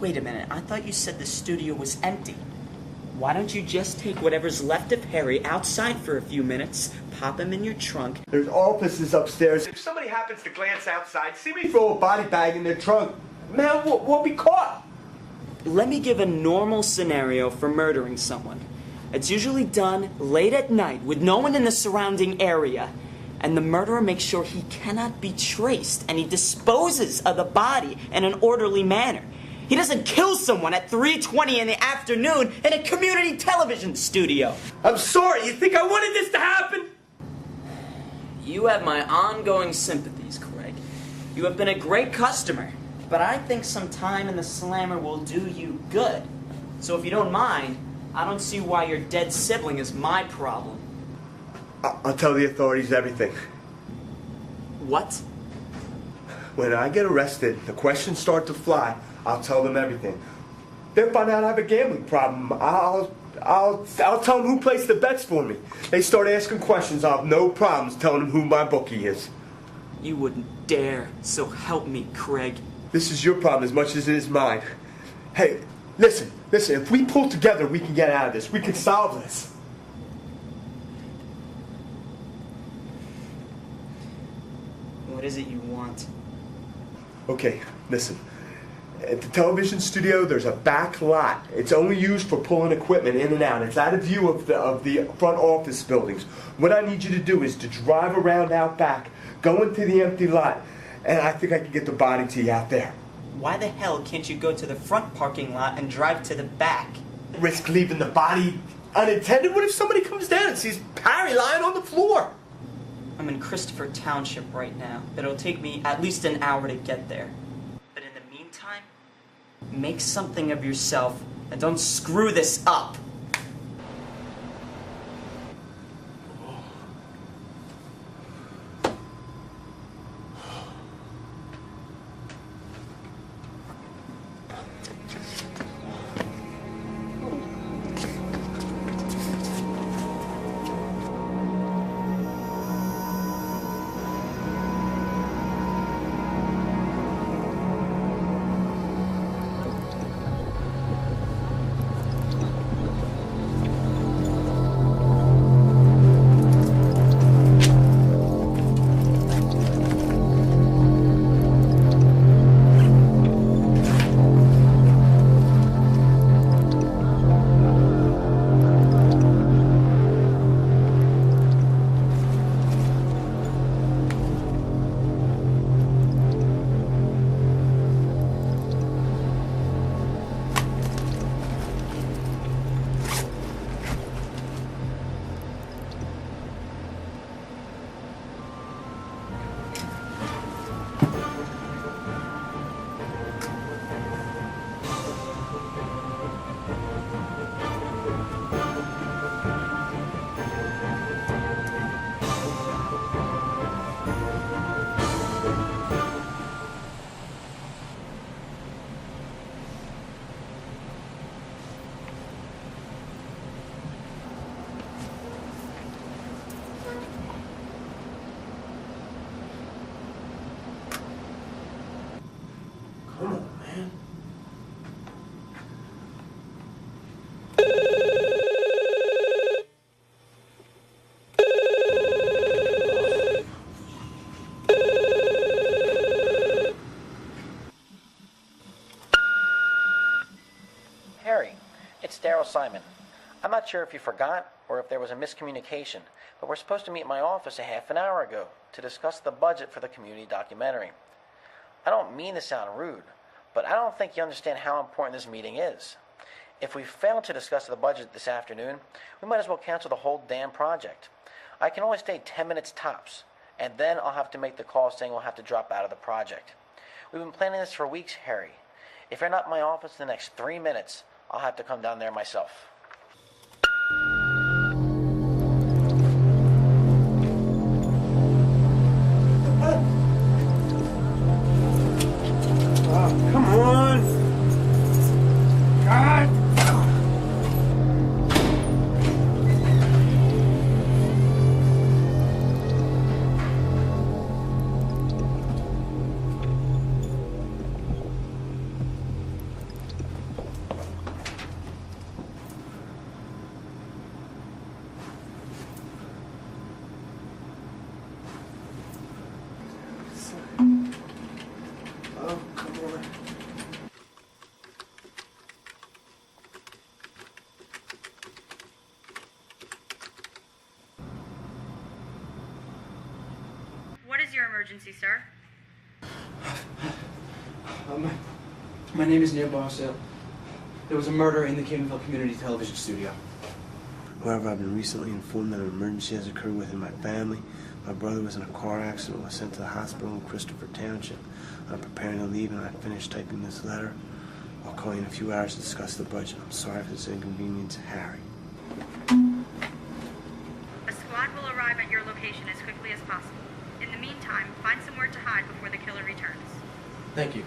Wait a minute, I thought you said the studio was empty. Why don't you just take whatever's left of Harry outside for a few minutes, pop him in your trunk. There's offices upstairs. If somebody happens to glance outside, see me throw a body bag in their trunk, man, we'll be caught. Let me give a normal scenario for murdering someone. It's usually done late at night with no one in the surrounding area. And the murderer makes sure he cannot be traced, and he disposes of the body in an orderly manner. He doesn't kill someone at 3:20 in the afternoon in a community television studio. I'm sorry, you think I wanted this to happen? You have my ongoing sympathies, Craig. You have been a great customer, but I think some time in the slammer will do you good. So if you don't mind, I don't see why your dead sibling is my problem. I'll tell the authorities everything. What? When I get arrested, the questions start to fly. I'll tell them everything. They'll find out I have a gambling problem. I'll tell them who placed the bets for me. They start asking questions. I'll have no problems telling them who my bookie is. You wouldn't dare, so help me, Craig. This is your problem as much as it is mine. Hey, listen, if we pull together, we can get out of this. We can solve this. What is it you want? Okay, listen. At the television studio, there's a back lot. It's only used for pulling equipment in and out. It's out of view of the front office buildings. What I need you to do is to drive around out back, go into the empty lot, and I think I can get the body to you out there. Why the hell can't you go to the front parking lot and drive to the back? Risk leaving the body unattended? What if somebody comes down and sees Harry lying on the floor? I'm in Christopher Township right now, but it'll take me at least an hour to get there. But in the meantime, make something of yourself and don't screw this up. Come on, man. Harry, it's Daryl Simon. I'm not sure if you forgot or if there was a miscommunication, but we're supposed to meet in my office a half an hour ago to discuss the budget for the community documentary. I don't mean to sound rude, but I don't think you understand how important this meeting is. If we fail to discuss the budget this afternoon, we might as well cancel the whole damn project. I can only stay 10 minutes tops, and then I'll have to make the call saying we'll have to drop out of the project. We've been planning this for weeks, Harry. If you're not in my office in the next 3 minutes, I'll have to come down there myself. Come on! God! emergency, sir? My name is Neal. There was a murder in the Kingville Community Television Studio. However, I've been recently informed that an emergency has occurred within my family. My brother was in a car accident and was sent to the hospital in Christopher Township. I'm preparing to leave and I finished typing this letter. I'll call you in a few hours to discuss the budget. I'm sorry for this inconvenience, Harry. A squad will arrive at your location as quickly as possible. In the meantime, find somewhere to hide before the killer returns. Thank you.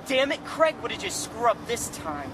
Damn it, Craig would have just screwed up this time.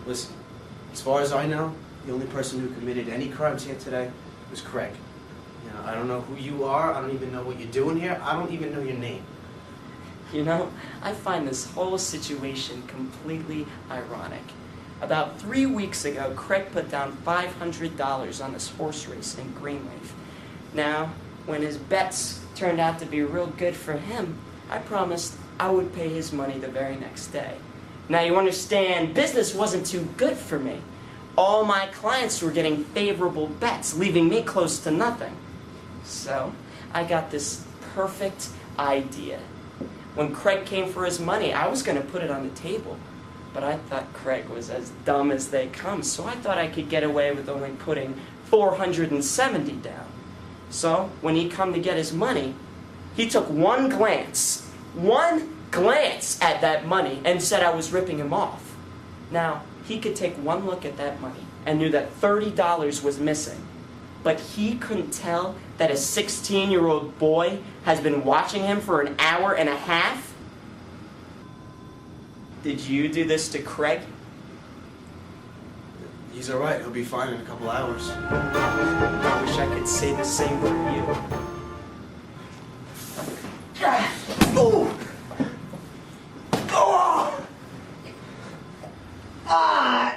Listen, as far as I know, the only person who committed any crimes here today was Craig. You know, I don't know who you are. I don't even know what you're doing here. I don't even know your name. You know, I find this whole situation completely ironic. About 3 weeks ago, Craig put down $500 on this horse race in Greenleaf. Now, when his bets turned out to be real good for him, I promised I would pay his money the very next day. Now, you understand, business wasn't too good for me. All my clients were getting favorable bets, leaving me close to nothing. So, I got this perfect idea. When Craig came for his money, I was going to put it on the table. But I thought Craig was as dumb as they come, so I thought I could get away with only putting $470 down. So, when he come to get his money, he took one glance at that money and said I was ripping him off. Now, he could take one look at that money and knew that $30 was missing. But he couldn't tell that a 16-year-old boy has been watching him for an hour and a half? Did you do this to Craig? He's all right. He'll be fine in a couple hours. I wish I could say the same for you. Oh! Oh! Ah!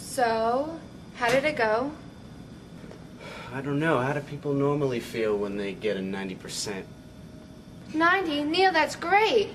So, how did it go? I don't know. How do people normally feel when they get a 90%? 90? Neal, that's great.